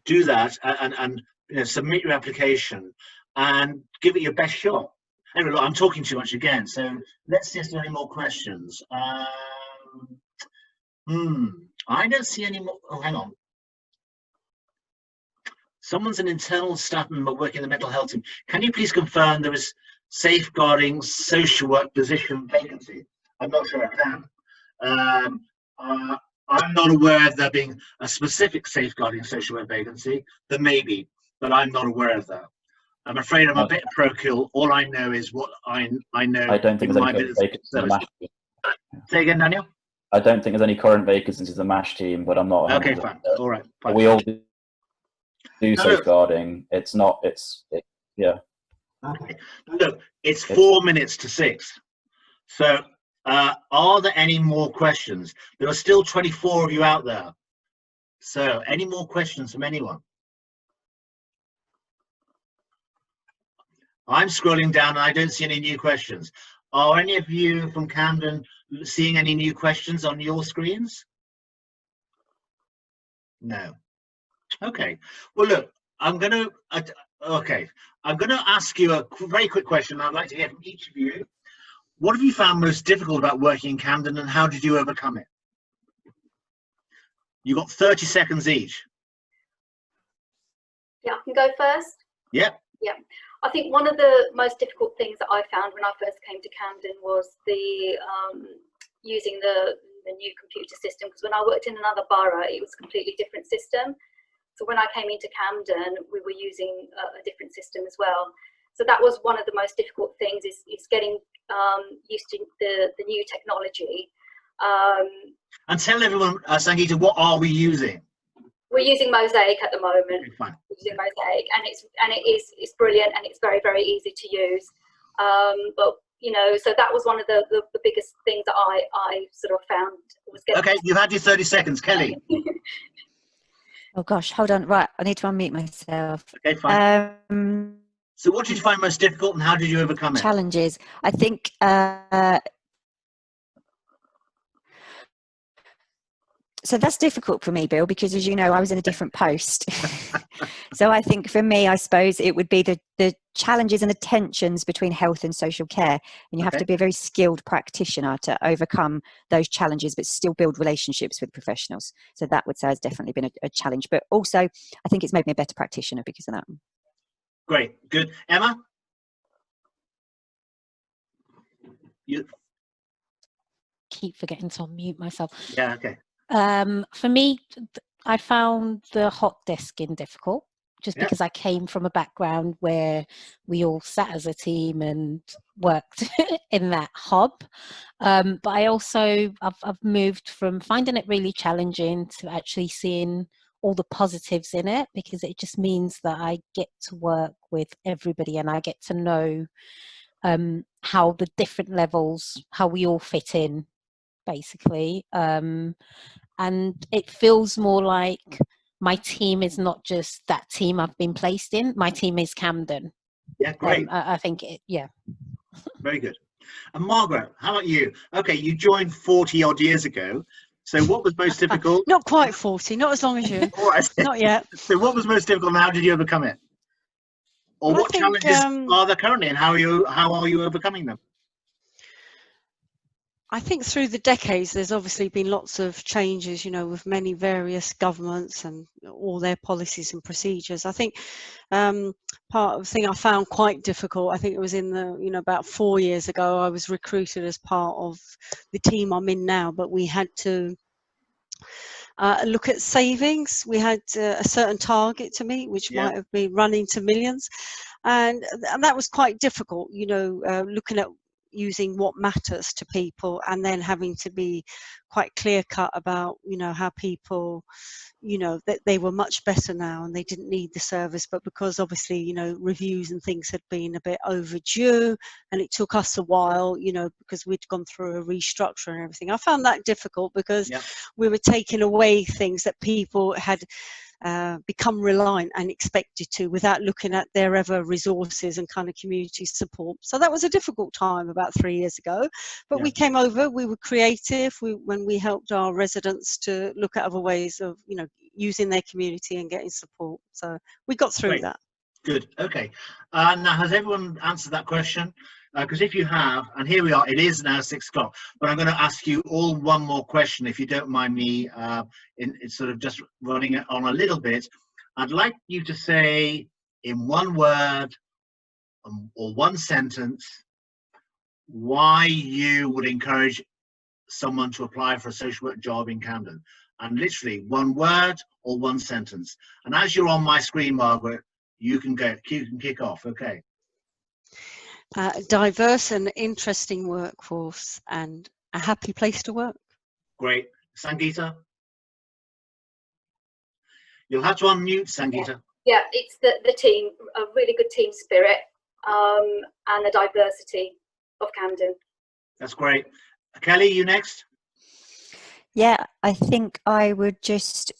do that, and you know, submit your application and give it your best shot. Anyway, look, I'm talking too much again, so let's see if there are any more questions. I don't see any more. Oh, hang on. Someone's an internal staff member working in the mental health team. Can you please confirm there is safeguarding social work position vacancy? I'm not sure I can. I'm not aware of there being a specific safeguarding social work vacancy. There may be, but I'm not aware of that. I'm afraid I'm a bit parochial. All I know is what I know. I don't think there's any current vacancies in the MASH team. Say again, Daniel? I don't think there's any current vacancies in the MASH team, but I'm not. Okay, fine. All right. Fine. We all do safeguarding. It's not. Yeah. Okay. Look, it's 4 minutes to 6. So, are there any more questions? There are still 24 of you out there. So, any more questions from anyone? I'm scrolling down and I don't see any new questions. Are any of you from Camden seeing any new questions on your screens? No. Okay. Well, look, I'm going to ask you a very quick question. I'd like to hear from each of you. What have you found most difficult about working in Camden, and how did you overcome it? You got 30 seconds each. Yeah, I can go first. Yeah. Yeah. I think one of the most difficult things that I found when I first came to Camden was the using the new computer system, because when I worked in another borough, it was a completely different system. So when I came into Camden, we were using a different system as well. So that was one of the most difficult things, is getting used to the new technology. And tell everyone, Sangeeta, what are we using? We're using Mosaic at the moment. Okay, fine. We're using Mosaic, and it's brilliant, and it's very, very easy to use. But you know, so that was one of the biggest things that I sort of found was getting. Okay, you've had your 30 seconds, Kelly. Oh gosh, hold on. Right, I need to unmute myself. Okay, fine. So what did you find most difficult, and how did you overcome it? Challenges. I think so that's difficult for me, Bill, because as you know, I was in a different post. So I think for me, I suppose it would be the challenges and the tensions between health and social care. And you have to be a very skilled practitioner to overcome those challenges, but still build relationships with professionals. So that would say has definitely been a challenge. But also, I think it's made me a better practitioner because of that. Great, good. Emma? You keep forgetting to unmute myself. Yeah, okay. For me, I found the hot desking difficult, just because I came from a background where we all sat as a team and worked in that hub. But I also, I've moved from finding it really challenging to actually seeing all the positives in it, because it just means that I get to work with everybody and I get to know how the different levels, how we all fit in, basically. And it feels more like my team is not just that team I've been placed in. My team is Camden. Yeah, great. I think Very good. And Margaret, how about you? Okay, you joined 40 odd years ago. So what was most difficult? Not quite 40, not as long as you. Not yet. So what was most difficult, and how did you overcome it? Or what challenges are there currently, and how are you overcoming them? I think through the decades, there's obviously been lots of changes, you know, with many various governments and all their policies and procedures. I think part of the thing I found quite difficult, I think it was in the, you know, about 4 years ago, I was recruited as part of the team I'm in now, but we had to look at savings. We had a certain target to meet, which might have been run into millions, and that was quite difficult, you know, looking at using what matters to people, and then having to be quite clear cut about, you know, how people, you know, that they were much better now and they didn't need the service, but because obviously, you know, reviews and things had been a bit overdue, and it took us a while, you know, because we'd gone through a restructure and everything. I found that difficult because we were taking away things that people had become reliant and expected to, without looking at their other resources and kind of community support. So that was a difficult time about 3 years ago, but we came over, we were creative when we helped our residents to look at other ways of, you know, using their community and getting support. So we got through that. Good. Okay. Now, has everyone answered that question? Because if you have, and here we are, it is now 6 o'clock, but I'm going to ask you all one more question, if you don't mind me in sort of just running it on a little bit. I'd like you to say in one word or one sentence why you would encourage someone to apply for a social work job in Camden. And literally one word or one sentence. And as you're on my screen, Margaret, you can kick off. Okay. Diverse and interesting workforce and a happy place to work. Great. Sangeeta? You'll have to unmute, Sangeeta. Yeah, it's the team, a really good team spirit, and the diversity of Camden. That's great. Kelly, you next? Yeah, I think I would just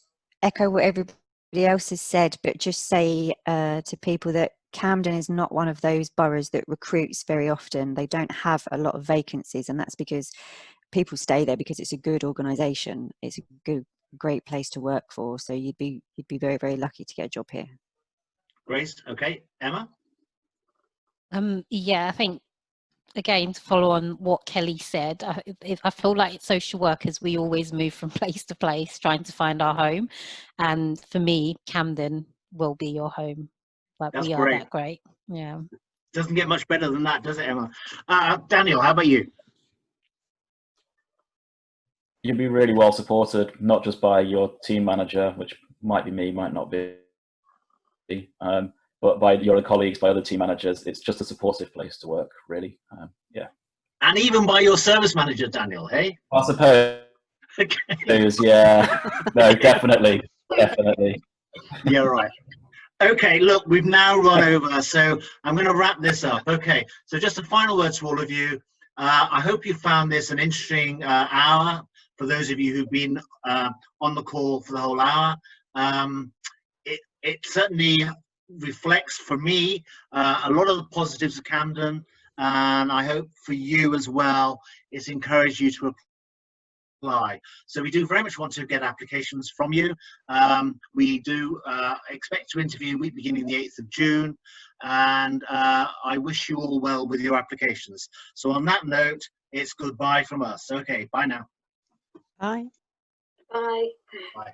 echo what everybody else has said, but just say to people that Camden is not one of those boroughs that recruits very often. They don't have a lot of vacancies, and that's because people stay there because it's a good organisation. It's a great place to work for. So you'd be very, very lucky to get a job here. Grace, okay. Emma? Yeah, I think, again, to follow on what Kelly said, I feel like social workers, we always move from place to place trying to find our home. And for me, Camden will be your home. Like, we are that great. Yeah. Doesn't get much better than that, does it, Emma? Daniel, how about you? You'll be really well supported, not just by your team manager, which might be me, might not be, but by your colleagues, by other team managers. It's just a supportive place to work, really. Yeah. And even by your service manager, Daniel, hey? I suppose. Okay. Yeah. No, definitely. Definitely. Yeah, right. Okay, look, we've now run over, so I'm going to wrap this up. Okay, so just a final word to all of you. I hope you found this an interesting hour for those of you who've been on the call for the whole hour. It certainly reflects for me a lot of the positives of Camden, and I hope for you as well, it's encouraged you to apply. So we do very much want to get applications from you. We do expect to interview week beginning the 8th of June, and I wish you all well with your applications. So on that note, it's goodbye from us. Okay, bye now. Bye. Bye. Bye.